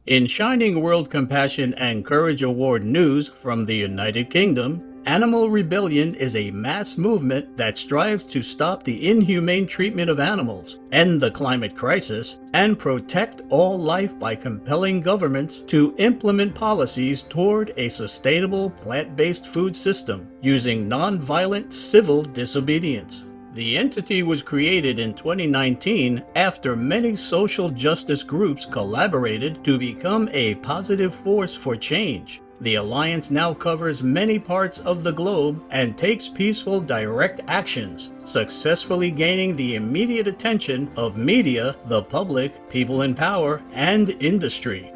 In Shining World Compassion and Courage Award news from the United Kingdom, Animal Rebellion is a mass movement that strives to stop the inhumane treatment of animals, end the climate crisis, and protect all life by compelling governments to implement policies toward a sustainable plant-based food system using non-violent civil disobedience. The entity was created in 2019 after many social justice groups collaborated to become a positive force for change. The alliance now covers many parts of the globe and takes peaceful, direct actions, successfully gaining the immediate attention of media, the public, people in power, and industry.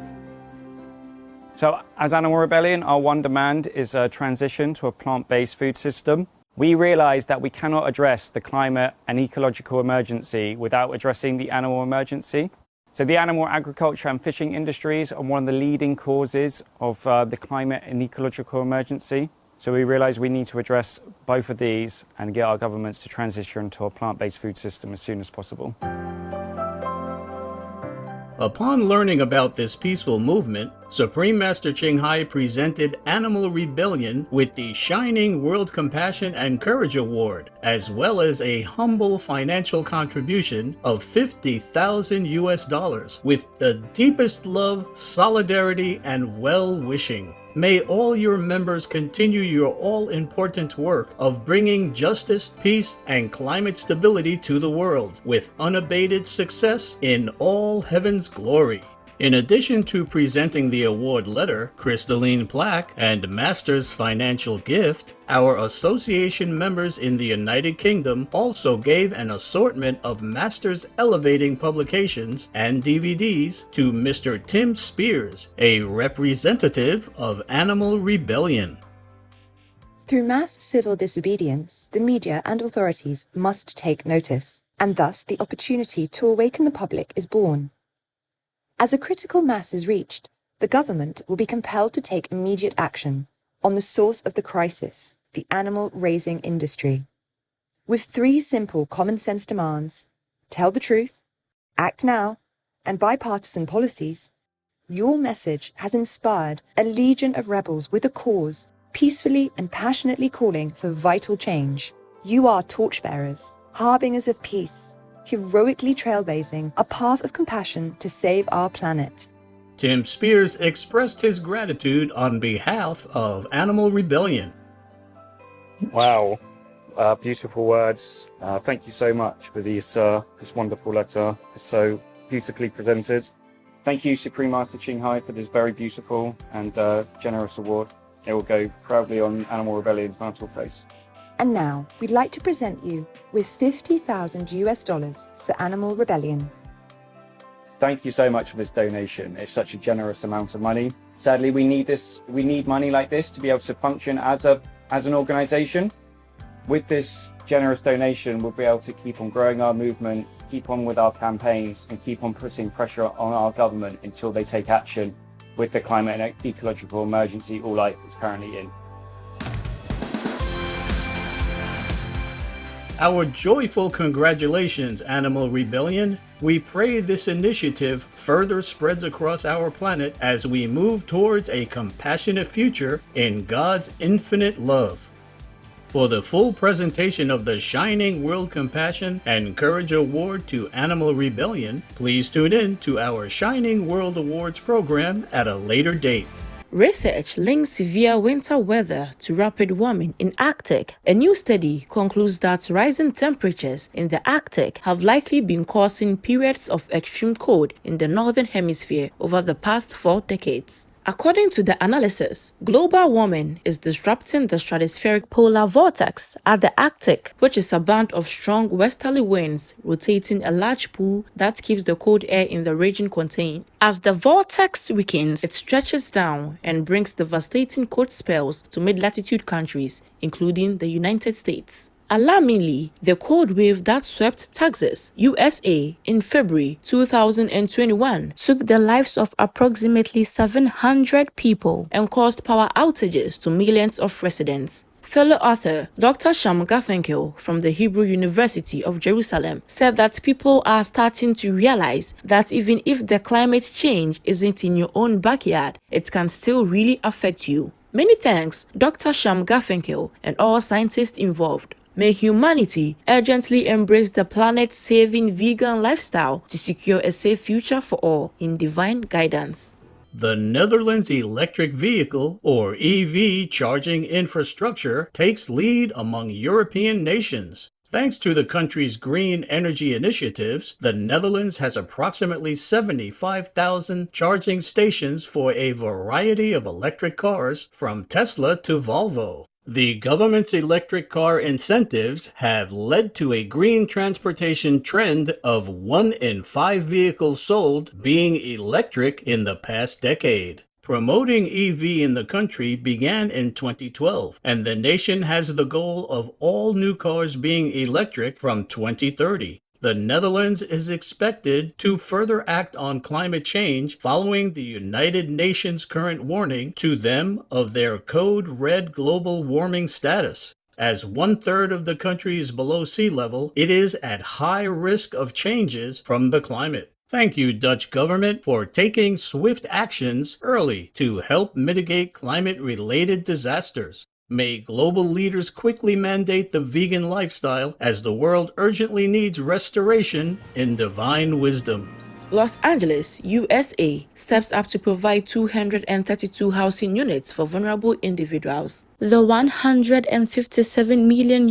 So, as Animal Rebellion, our one demand is a transition to a plant-based food system. We realize that we cannot address the climate and ecological emergency without addressing the animal emergency. So the animal agriculture and fishing industries are one of the leading causes of the climate and ecological emergency. So we realize we need to address both of these and get our governments to transition to a plant-based food system as soon as possible. Upon learning about this peaceful movement, Supreme Master Ching presented Animal Rebellion with the Shining World Compassion and Courage Award, as well as a humble financial contribution of $50,000 with the deepest love, solidarity, and well-wishing. May all your members continue your all-important work of bringing justice, peace, and climate stability to the world with unabated success in all heaven's glory. In addition to presenting the award letter, crystalline plaque, and Master's financial gift, our association members in the United Kingdom also gave an assortment of Master's elevating publications and DVDs to Mr. Tim Spears, a representative of Animal Rebellion. Through mass civil disobedience, the media and authorities must take notice, and thus the opportunity to awaken the public is born. As a critical mass is reached, the government will be compelled to take immediate action on the source of the crisis, the animal raising industry. With three simple common sense demands: tell the truth, act now, and bipartisan policies, your message has inspired a legion of rebels with a cause, peacefully and passionately calling for vital change. You are torchbearers, harbingers of peace, heroically trailblazing a path of compassion to save our planet. Tim Spears expressed his gratitude on behalf of Animal Rebellion. Wow, beautiful words. Thank you so much for this wonderful letter. It's so beautifully presented. Thank you, Supreme Master Ching for this very beautiful and generous award. It will go proudly on Animal Rebellion's mantelpiece. And now, we'd like to present you with $50,000 for Animal Rebellion. Thank you so much for this donation. It's such a generous amount of money. Sadly, we need this. We need money like this to be able to function as an organization. With this generous donation, we'll be able to keep on growing our movement, keep on with our campaigns, and keep on putting pressure on our government until they take action with the climate and ecological emergency all life is currently in. Our joyful congratulations, Animal Rebellion. We pray this initiative further spreads across our planet as we move towards a compassionate future in God's infinite love. For the full presentation of the Shining World Compassion and Courage Award to Animal Rebellion, please tune in to our Shining World Awards program at a later date. Research links severe winter weather to rapid warming in Arctic. A new study concludes that rising temperatures in the Arctic have likely been causing periods of extreme cold in the northern hemisphere over the past 4 decades. According to the analysis, global warming is disrupting the stratospheric polar vortex at the Arctic, which is a band of strong westerly winds rotating a large pool that keeps the cold air in the region contained. As the vortex weakens, it stretches down and brings devastating cold spells to mid-latitude countries, including the United States. Alarmingly, the cold wave that swept Texas, USA, in February 2021 took the lives of approximately 700 people and caused power outages to millions of residents. Fellow author Dr. Ching from the Hebrew University of Jerusalem said that people are starting to realize that even if the climate change isn't in your own backyard, it can still really affect you. Many thanks, Dr. Ching and all scientists involved. May humanity urgently embrace the planet-saving vegan lifestyle to secure a safe future for all in divine guidance. The Netherlands electric vehicle, or EV, charging infrastructure takes lead among European nations. Thanks to the country's green energy initiatives, the Netherlands has approximately 75,000 charging stations for a variety of electric cars, from Tesla to Volvo. The government's electric car incentives have led to a green transportation trend of 1 in 5 vehicles sold being electric in the past decade. Promoting EV in the country began in 2012, and the nation has the goal of all new cars being electric from 2030. The Netherlands is expected to further act on climate change following the United Nations' current warning to them of their code red global warming status. As 1/3 of the country is below sea level, it is at high risk of changes from the climate. Thank you, Dutch government, for taking swift actions early to help mitigate climate-related disasters. May global leaders quickly mandate the vegan lifestyle as the world urgently needs restoration in divine wisdom. Los Angeles, USA, steps up to provide 232 housing units for vulnerable individuals. The $157 million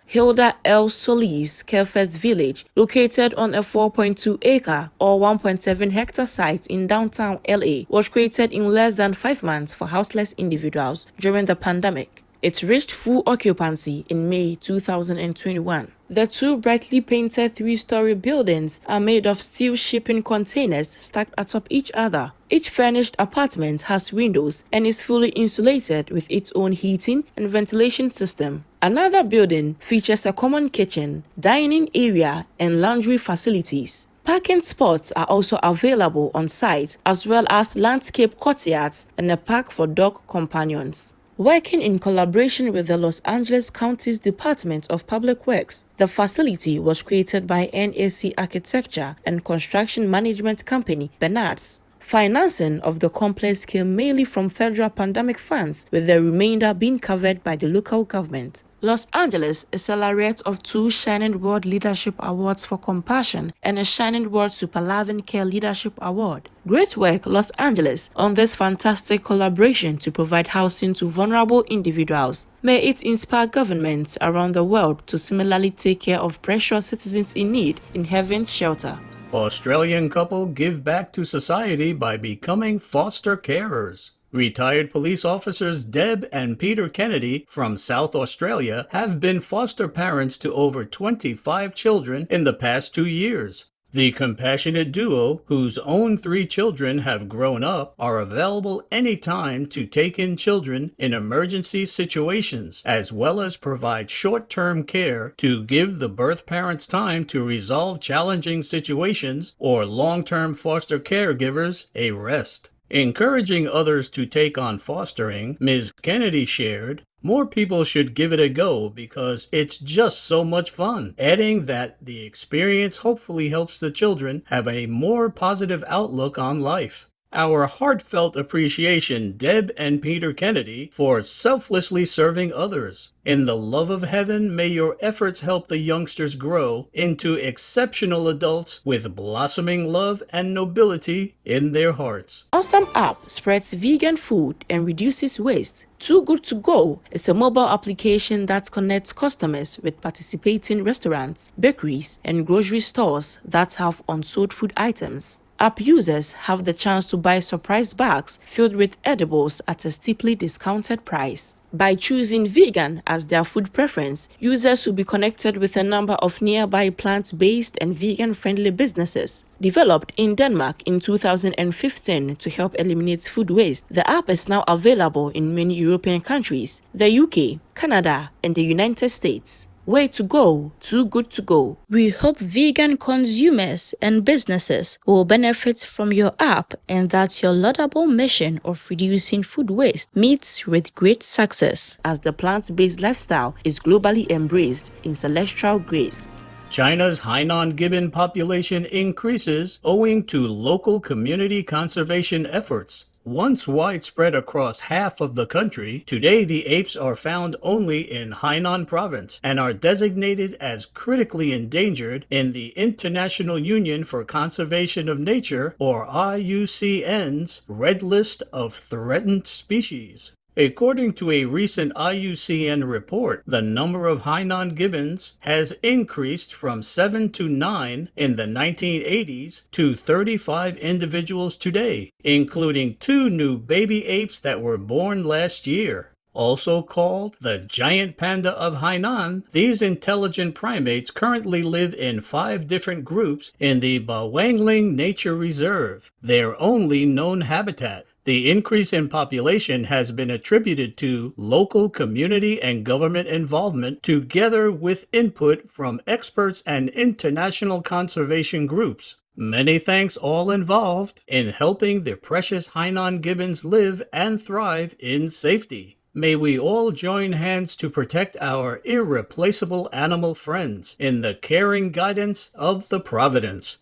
Hilda L. Solis Carefest Village, located on a 4.2-acre or 1.7-hectare site in downtown LA, was created in less than 5 months for houseless individuals during the pandemic. It reached full occupancy in May 2021. The 2 brightly painted 3-story buildings are made of steel shipping containers stacked atop each other. Each furnished apartment has windows and is fully insulated with its own heating and ventilation system. Another building features a common kitchen, dining area, and laundry facilities. Parking spots are also available on site, as well as landscape courtyards and a park for dog companions. Working in collaboration with the Los Angeles County's Department of Public Works, the facility was created by NAC Architecture and Construction Management Company, Bernards. Financing of the complex came mainly from federal pandemic funds, with the remainder being covered by the local government. Los Angeles is a laureate of 2 Shining World Leadership Awards for Compassion and a Shining World Superloving Care Leadership Award. Great work, Los Angeles, on this fantastic collaboration to provide housing to vulnerable individuals. May it inspire governments around the world to similarly take care of precious citizens in need in heaven's shelter. Australian couple give back to society by becoming foster carers. Retired police officers Deb and Peter Kennedy from South Australia have been foster parents to over 25 children in the past 2 years. The compassionate duo, whose own 3 children have grown up, are available anytime to take in children in emergency situations, as well as provide short-term care to give the birth parents time to resolve challenging situations or long-term foster caregivers a rest. Encouraging others to take on fostering, Ms. Kennedy shared, "More people should give it a go because it's just so much fun," adding that the experience hopefully helps the children have a more positive outlook on life. Our heartfelt appreciation, Deb and Peter Kennedy, for selflessly serving others. In the love of heaven, may your efforts help the youngsters grow into exceptional adults with blossoming love and nobility in their hearts. Awesome App spreads vegan food and reduces waste. Too Good To Go is a mobile application that connects customers with participating restaurants, bakeries, and grocery stores that have unsold food items. App users have the chance to buy surprise bags filled with edibles at a steeply discounted price. By choosing vegan as their food preference, users will be connected with a number of nearby plant-based and vegan-friendly businesses. Developed in Denmark in 2015 to help eliminate food waste, the app is now available in many European countries, the UK, Canada, and the United States. Way to go, too good to go. We hope vegan consumers and businesses will benefit from your app and that your laudable mission of reducing food waste meets with great success as the plant-based lifestyle is globally embraced in celestial grace. China's Hainan gibbon population increases owing to local community conservation efforts. Once widespread across half of the country, today the apes are found only in Hainan province and are designated as critically endangered in the International Union for Conservation of Nature, or IUCN's Red List of Threatened Species. According to a recent IUCN report, the number of Hainan gibbons has increased from 7 to 9 in the 1980s to 35 individuals today, including 2 new baby apes that were born last year. Also called the giant panda of Hainan, these intelligent primates currently live in 5 different groups in the Bawangling Nature Reserve, their only known habitat. The increase in population has been attributed to local community and government involvement together with input from experts and international conservation groups. Many thanks all involved in helping the precious Hainan gibbons live and thrive in safety. May we all join hands to protect our irreplaceable animal friends in the caring guidance of the Providence.